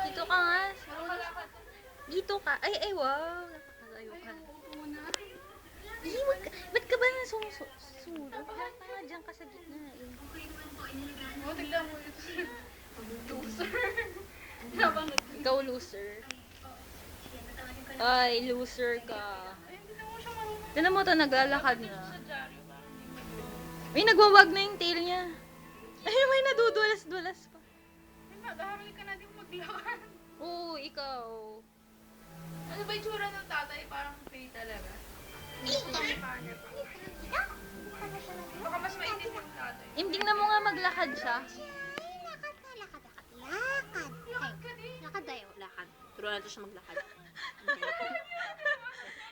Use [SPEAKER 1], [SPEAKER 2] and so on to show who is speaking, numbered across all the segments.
[SPEAKER 1] Dito ka nga. Dito ka. Ay, wow. Napakalayo ka. Ba't ka ba na sumunod? Diyan ka sa gitna.
[SPEAKER 2] Tignan mo ito. Loser.
[SPEAKER 1] Ikaw loser. Ay, loser ka. Tignan mo ito, naglalakad na. May nagwawag na yung tail niya. Ay, may nadudulas-dulas pa.
[SPEAKER 2] Nag-aaral ka na din maglakad.
[SPEAKER 1] Oo, ikaw.
[SPEAKER 2] Ano ba yung tsura ng tatay? Parang pay talaga. Baka mas mainit yung tatay.
[SPEAKER 1] Tingnan mo nga maglakad siya.
[SPEAKER 3] Lakad.
[SPEAKER 2] Lakad ka din.
[SPEAKER 3] Lakad tayo, lakad. Turuan natin siya maglakad.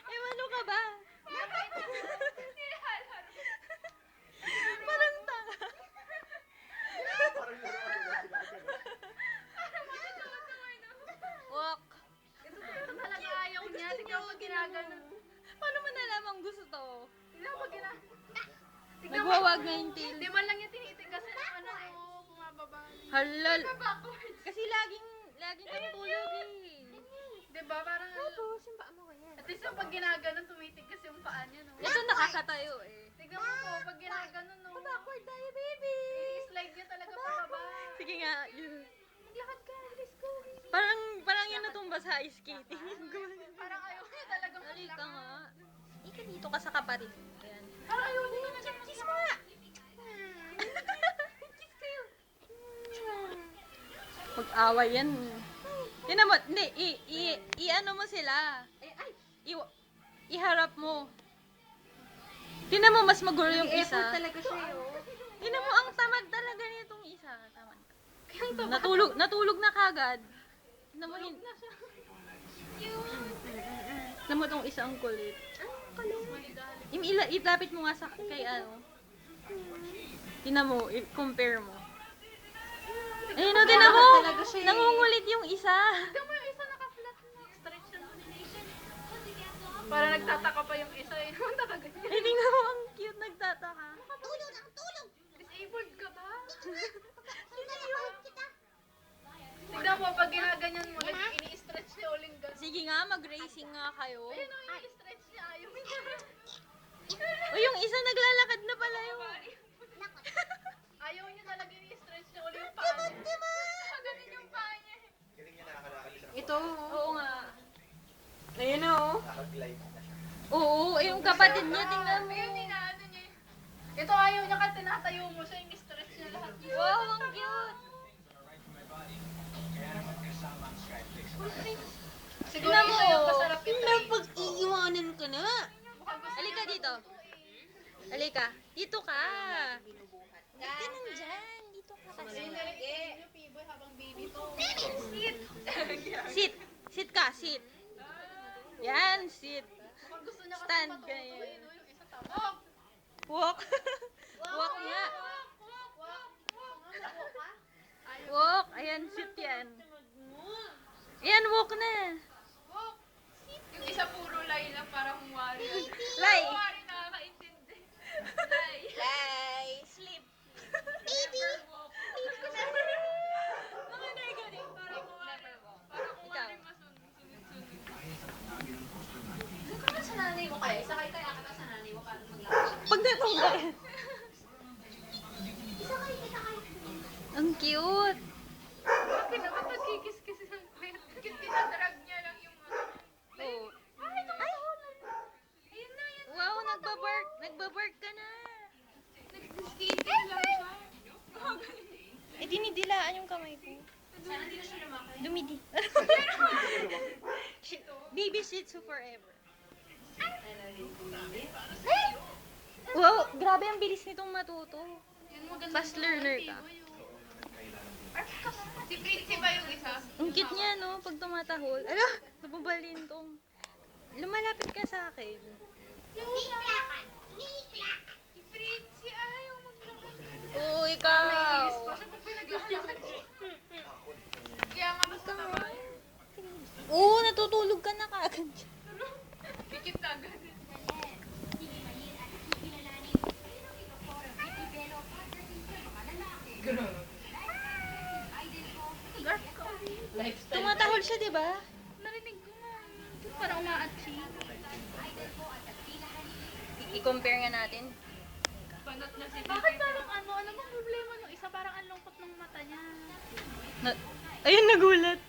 [SPEAKER 1] Eh, ano ka ba? Parang tanga. Walk.
[SPEAKER 2] Ito talaga ayaw niya. Tingnan mo pag ginaganon.
[SPEAKER 1] Paano mo nalamang gusto to?
[SPEAKER 2] Tingnan mo pag ginaganon.
[SPEAKER 1] Nagwawag na yung tail.
[SPEAKER 2] Di man lang yung tinitigas ng ano mo. Bumababa.
[SPEAKER 1] Halal.
[SPEAKER 2] Backwards.
[SPEAKER 1] Kasi laging kang tulog eh.
[SPEAKER 2] Diba? Parang
[SPEAKER 3] Tapos, yung paa mo ganyan.
[SPEAKER 2] at least yung pag ginaganon, tumitigas yung paa niya, no?
[SPEAKER 1] Ito nakakatayo eh.
[SPEAKER 2] Tignan mo po, pag ginaganon, no?
[SPEAKER 3] Backward tayo, baby!
[SPEAKER 2] I-slide niya talaga pababa.
[SPEAKER 1] Sige nga, yun.
[SPEAKER 2] Maglakad ka, let's go.
[SPEAKER 1] Parang yan natumba sa ice skating.
[SPEAKER 2] Parang ayaw niya talaga
[SPEAKER 1] Dali ka
[SPEAKER 2] maglakad.
[SPEAKER 1] nga. Ika dito ka sa kapatid. Ayan.
[SPEAKER 2] Parang ayaw niya talaga.
[SPEAKER 1] Kiss mo nga!
[SPEAKER 3] Kiss kayo!
[SPEAKER 1] Pag-away yan. Tinan mo, hindi, i-ano mo sila. Iharap mo. Tinan mo, mas magulo yung isa.
[SPEAKER 3] talaga siya, oh.
[SPEAKER 1] Tinan mo, ang tamad talaga nitong isa. Tamad. Natulog na kagad. Tinan mo, tinan mo tong isa ang kulit. Ilapit mo nga sa kay ano. Tinan mo, i-compare mo. Ayun o, tinan mo! Nangungulit yung isa.
[SPEAKER 2] Tignan mo yung isa naka-flat na. Stretch yung coordination. Para nagtataka pa yung isa. Eh, naman nakaganyan.
[SPEAKER 1] Ay, tingnan mo, ang cute, nagtataka.
[SPEAKER 3] Tulog!
[SPEAKER 2] Disabled ka ba?
[SPEAKER 3] Tulog kita!
[SPEAKER 2] Tignan mo, pag ginaganyan mo, ini-stretch niya uling gano'n.
[SPEAKER 1] Sige nga, mag-racing nga kayo.
[SPEAKER 2] Ayun o, ini-stretch niya. Ayaw niya.
[SPEAKER 1] O, yung isa naglalakad na pala yun.
[SPEAKER 2] Ayaw niya talaga ini-stretch niya uling yung paa niya. Ganun yung paa niya.
[SPEAKER 3] Ito,
[SPEAKER 1] Oo nga.
[SPEAKER 3] ayun na, oh.
[SPEAKER 1] Oo, yung kapatid niya, tingnan mo.
[SPEAKER 2] Ayun, inaano niya. Ito ayaw niya ka tinatayo mo siya, ini-stretch niya lahat.
[SPEAKER 1] Wow, ang cute.
[SPEAKER 2] Siguro
[SPEAKER 1] Tingnan mo.
[SPEAKER 2] ito yung masarap ito.
[SPEAKER 3] Pag-iiwanan ka na.
[SPEAKER 2] Mukhang gusto
[SPEAKER 1] Halika
[SPEAKER 2] niya
[SPEAKER 1] dito.
[SPEAKER 2] ito eh.
[SPEAKER 1] Halika. Dito ka.
[SPEAKER 3] Ka nandyan. Dito ka kasi.
[SPEAKER 2] Ayun na rin yung P-boy habang baby to.
[SPEAKER 1] Sit. Sit ka, sit. Yan, sit.
[SPEAKER 2] Mukhang gusto niya kasi
[SPEAKER 1] Stand
[SPEAKER 2] patuloy.
[SPEAKER 1] ka yan.
[SPEAKER 2] Ayun, yung isa tama.
[SPEAKER 1] Walk. Walk nga.
[SPEAKER 2] Walk.
[SPEAKER 1] Walk. Ayan, sit yan. Ayan, walk na.
[SPEAKER 2] Walk. Yung isa puro lay lang para humwari.
[SPEAKER 1] Lay.
[SPEAKER 2] Humwari nakakaintindi. Lay.
[SPEAKER 3] Lay. Sleep. Baby.
[SPEAKER 2] Baby ko na. Mga negative. Para humwari. Para humwari masunod-sunod.
[SPEAKER 3] Doon ka na sa nanay mo kaya. Sakay kaya ka na sa nanay mo para maglakad.
[SPEAKER 1] Pag natungga yan. Ang cute.
[SPEAKER 2] Bakit naman nagkikis-kis ng kwet? Kinadrag niya lang yung mga...
[SPEAKER 1] Oh.
[SPEAKER 2] Ay, nakahulog. Ayun na, yan.
[SPEAKER 1] Wow, nagbabark. Nagbabark ka na.
[SPEAKER 2] Nag-skating lang siya.
[SPEAKER 1] Eh, dinidilaan yung kamay ko.
[SPEAKER 3] Sana hindi na siya lumakad.
[SPEAKER 1] Dumidi. Baby Shih Tzu forever. Wow, grabe ang bilis nitong matuto.
[SPEAKER 2] Yun, maganda
[SPEAKER 1] Fast learner ka.
[SPEAKER 2] Si Prince ba yung isa?
[SPEAKER 1] Ang cute niya, no? Pag tumatahol. Ala, nabubalintong. Lumalapit ka sa akin.
[SPEAKER 2] Si Prince, ayaw maglakad.
[SPEAKER 1] Oo, ikaw.
[SPEAKER 2] Naiinis pa siya pag pinaglalakad. Kaya nga mas mataba.
[SPEAKER 1] Oo, natutulog ka na kaagad.
[SPEAKER 2] Pikit na agad.
[SPEAKER 1] Tunga siya, di ba?
[SPEAKER 2] Narinig ko nga. Parang umaatsi.
[SPEAKER 1] I-compare nga natin.
[SPEAKER 2] Bakit parang ano? Ano bang problema nung isa? Parang ang lungkot ng mata niya.
[SPEAKER 1] Ayun, nagulat.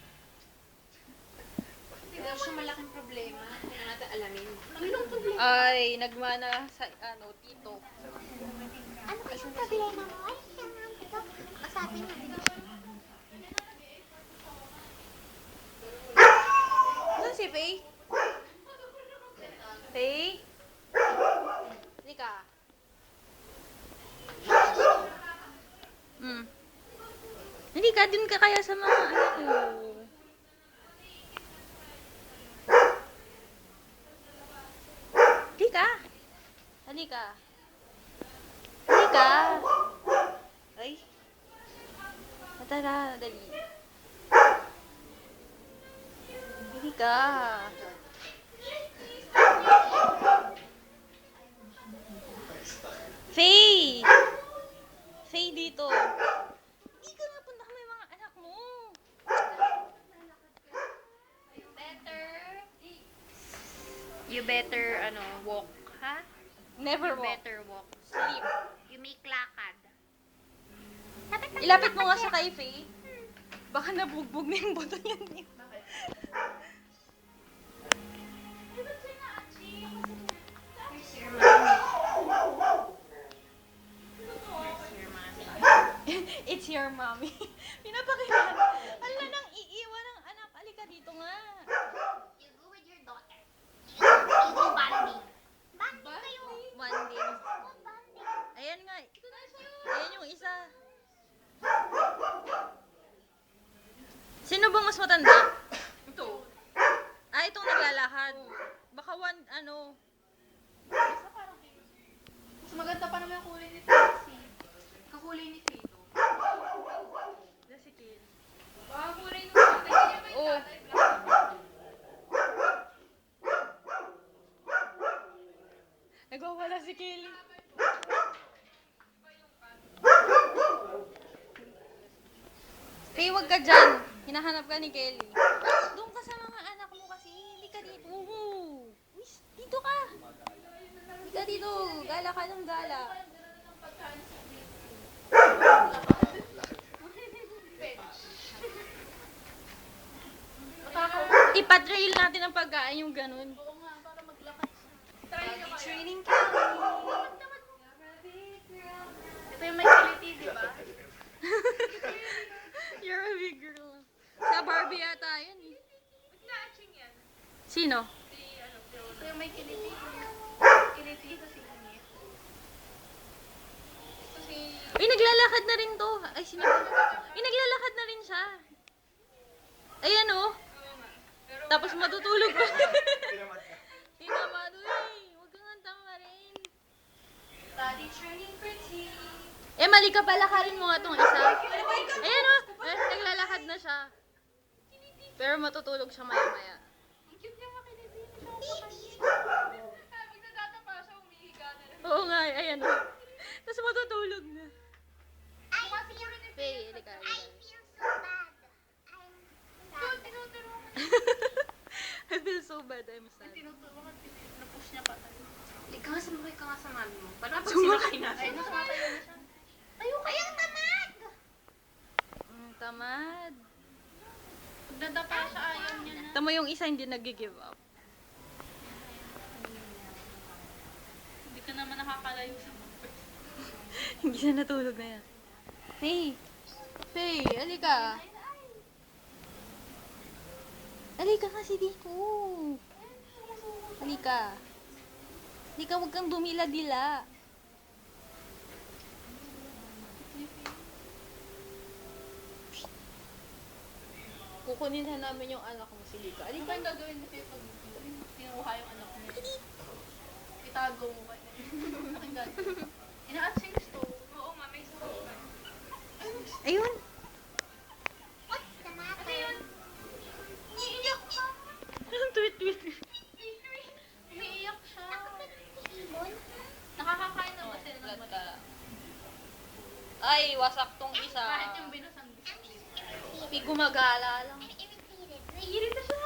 [SPEAKER 3] Wala siya malaking problema. Kailangan natin alamin.
[SPEAKER 2] Anong problema?
[SPEAKER 1] Ay, nagmana sa, tito.
[SPEAKER 3] Ano kayong problema mo? Ay, kaya nga ito. Kasabi mo din.
[SPEAKER 1] Saan si Faye? Faye? Hindi ka. Hindi ka, din ka kaya sa mga Hindi ka. Hindi ka. Hindi ka. Ay. Tara, dali. Hindi ka. Faye! Faye dito. Hindi ka nga punta kami mga anak mo.
[SPEAKER 2] You better, walk, ha?
[SPEAKER 1] Never walk.
[SPEAKER 2] Better walk.
[SPEAKER 1] Sleep.
[SPEAKER 2] You make lakad.
[SPEAKER 1] Ilapit mo nga siya kay Faye. Baka nabugbog na yung buto niya. It's your mommy. Pinapakilala. Hala nang iiwan ng anak. Alika dito nga.
[SPEAKER 3] You go with your daughter. You go banding. Banding kayo.
[SPEAKER 1] Banding.
[SPEAKER 3] Banding.
[SPEAKER 1] Ayan nga. Ayan yung isa. Sino bang mas matanda?
[SPEAKER 2] Ito.
[SPEAKER 1] Itong naglalakad. Baka
[SPEAKER 2] Mas maganda pa naman yung kulay ni Tracy. Kakulay ni Fito. Baka kulay ni Fito.
[SPEAKER 1] Oh. Nagwawala si Kelly. Hey, wag ka dyan. Hinahanap ka ni Kelly. Doon ka sa mga anak mo kasi. Hindi ka dito. Uy, dito ka. Hindi ka dito. Gala ka ng gala. Ipatrail natin ang pagkain yung ganun.
[SPEAKER 2] Oo nga, para maglakad siya. Try niyo kaya.
[SPEAKER 1] Training ka.
[SPEAKER 2] Ito yung may kiliti, di ba?
[SPEAKER 1] You're a big girl. Sa Barbie yata yun eh.
[SPEAKER 2] Na-aching yan.
[SPEAKER 1] Sino?
[SPEAKER 2] Ito yung may kiliti. Kiliti sa singit. Kasi,
[SPEAKER 1] Uy, naglalakad na rin to. Ay, sino ba? Uy, naglalakad na rin siya. Ayan oh. Tapos matutulog pa. Tinamad. Uy, huwag kang tama rin.
[SPEAKER 2] study training pretty.
[SPEAKER 1] Mali ka pala, karin mo nga tong isa. Ayan oh. Naglalakad na siya. Pero matutulog siya maya-maya.
[SPEAKER 2] Ang cute niya makiliti. Pag natatapa siya, umihiga na rin.
[SPEAKER 1] Oo nga, ayan oh. Tapos matutulog na.
[SPEAKER 3] I feel,
[SPEAKER 1] Faye, halika.
[SPEAKER 3] I feel so bad. I'm
[SPEAKER 2] Tinuturo mo.
[SPEAKER 1] I feel so bad, I'm sad.
[SPEAKER 2] Tinuturo mo. Na-push niya pa tayo.
[SPEAKER 3] Ikaw nga sumakay ka nga sa mami mo. Paano pag
[SPEAKER 1] Sumakay
[SPEAKER 3] sinakay natin?
[SPEAKER 2] Ay, nakamatayo na siya.
[SPEAKER 3] Tayo kayang tamad!
[SPEAKER 1] Tamad.
[SPEAKER 2] Pag nadapa siya, ayaw niya na.
[SPEAKER 1] Tama yung isa hindi nag-give up.
[SPEAKER 2] Hindi ka naman nakakalayo sa
[SPEAKER 1] Hindi siya natulog na yan. Faye! Faye, alika. Alika kasi dito. Alika. Alika, huwag kang dumila-dila. Kukunin na namin yung anak mo si Lika.
[SPEAKER 2] Ano ba yung gagawin mo sa'yo pag tinuha yung anak mo? Itago mo ba? Aking gagawin. Ina-aching stove. Oo nga, may stove.
[SPEAKER 1] Ayun.
[SPEAKER 3] What's the matter?
[SPEAKER 2] Ano yun? Iiyak ka.
[SPEAKER 1] Anong tweet-tweet?
[SPEAKER 2] Umiiyak siya.
[SPEAKER 3] Ibon?
[SPEAKER 2] Nakakakain naman sila ng mata.
[SPEAKER 1] Ay, wasak tong isa.
[SPEAKER 2] Kahit yung binusang biscuit.
[SPEAKER 1] Gumagala lang.
[SPEAKER 3] I'm irritated. Naiirita siya.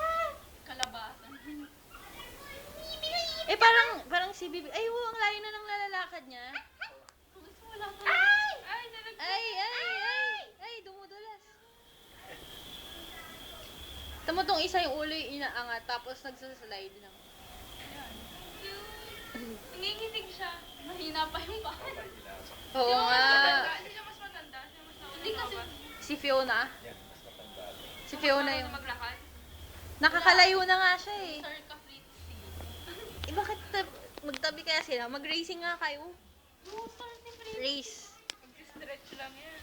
[SPEAKER 2] Kalabasan.
[SPEAKER 1] Eh, parang si Bibi. Ay, ang layo na ng lalakad niya.
[SPEAKER 2] Gusto mo lang.
[SPEAKER 3] Ay!
[SPEAKER 2] Ay, nalag...
[SPEAKER 1] Ay, dumudulas. Tamo tong isa yung ulo yung inaangat, tapos nagsaslide lang.
[SPEAKER 2] Nanginginig siya. Mahina pa yung paa.
[SPEAKER 1] Oo nga.
[SPEAKER 2] Hindi siya mas matanda. Siya mas nauna.
[SPEAKER 3] Hindi kasi...
[SPEAKER 1] Si Fiona. Si Fiona yung...
[SPEAKER 2] Maglakad.
[SPEAKER 1] Nakakalayo na nga siya eh.
[SPEAKER 2] Sir ka free to see.
[SPEAKER 1] Eh, bakit magtabi kaya sila? Mag-racing nga kayo.
[SPEAKER 2] Oo, sir si free.
[SPEAKER 1] Race.
[SPEAKER 2] Mag-stretch lang yan.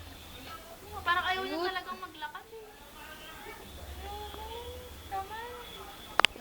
[SPEAKER 3] Parang ayaw niya talagang maglakad eh.